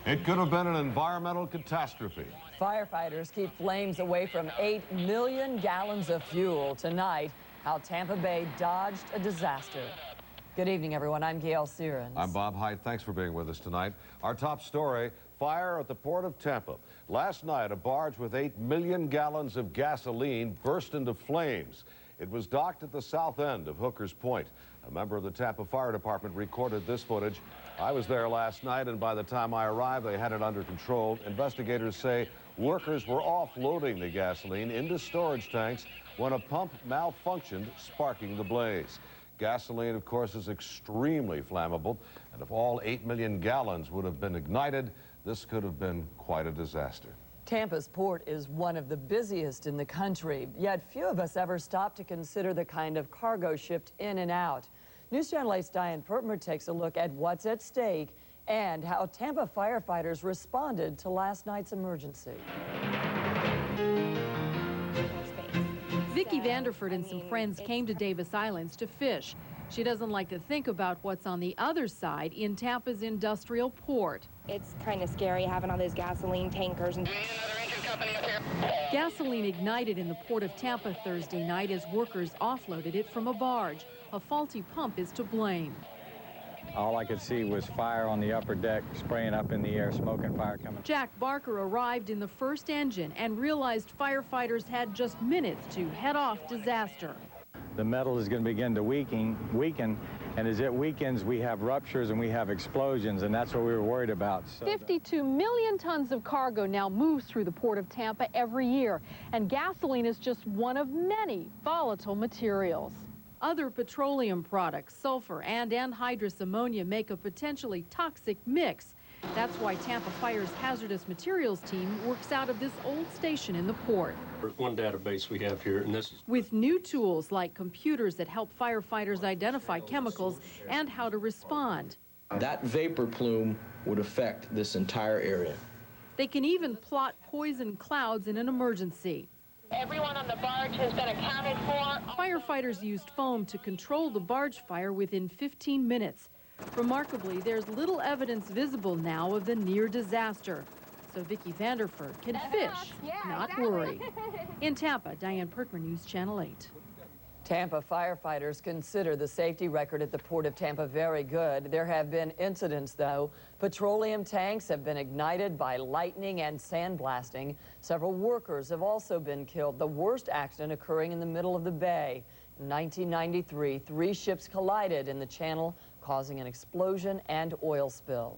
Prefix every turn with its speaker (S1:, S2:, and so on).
S1: It could have been an environmental catastrophe.
S2: Firefighters keep flames away from 8 million gallons of fuel tonight. How Tampa Bay dodged a disaster. Good evening, everyone. I'm Gail Searins.
S1: I'm Bob Height. Thanks for being with us tonight. Our top story, fire at the Port of Tampa. Last night, a barge with 8 million gallons of gasoline burst into flames. It was docked at the south end of Hooker's Point. A member of the Tampa Fire Department recorded this footage. I was there last night, and by the time I arrived, they had it under control. Investigators say workers were offloading the gasoline into storage tanks when a pump malfunctioned, sparking the blaze. Gasoline, of course, is extremely flammable, and if all 8 million gallons would have been ignited, this could have been quite a disaster.
S2: Tampa's port is one of the busiest in the country, yet few of us ever stop to consider the kind of cargo shipped in and out. News Channel 8's Diane Pertmer takes a look at what's at stake and how Tampa firefighters responded to last night's emergency.
S3: Vicki Vanderford and some friends came to Davis Islands to fish. She doesn't like to think about what's on the other side in Tampa's industrial port.
S4: It's kind of scary having all those gasoline tankers.
S3: Gasoline ignited in the Port of Tampa Thursday night as workers offloaded it from a barge. A faulty pump is to blame.
S5: All I could see was fire on the upper deck, spraying up in the air, smoke and fire coming.
S3: Jack Barker arrived in the first engine and realized firefighters had just minutes to head off disaster.
S5: The metal is going to begin to weaken, and as it weakens, we have ruptures and we have explosions, and that's what we were worried about.
S3: 52 million tons of cargo now moves through the Port of Tampa every year, and gasoline is just one of many volatile materials. Other petroleum products, sulfur and anhydrous ammonia, make a potentially toxic mix. That's why Tampa Fire's hazardous materials team works out of this old station in the port.
S6: There's one database we have here, and this is
S3: with new tools like computers that help firefighters identify chemicals and how to respond.
S7: That vapor plume would affect this entire area.
S3: They can even plot poison clouds in an emergency.
S8: Everyone on the barge has been accounted for.
S3: Firefighters used foam to control the barge fire within 15 minutes. Remarkably, there's little evidence visible now of the near disaster. So Vicki Vanderford can fish, not worry. In Tampa, Diane Pertmer, News Channel 8.
S2: Tampa firefighters consider the safety record at the Port of Tampa very good. There have been incidents, though. Petroleum tanks have been ignited by lightning and sandblasting. Several workers have also been killed, the worst accident occurring in the middle of the bay. In 1993, 3 ships collided in the channel, causing an explosion and oil spill.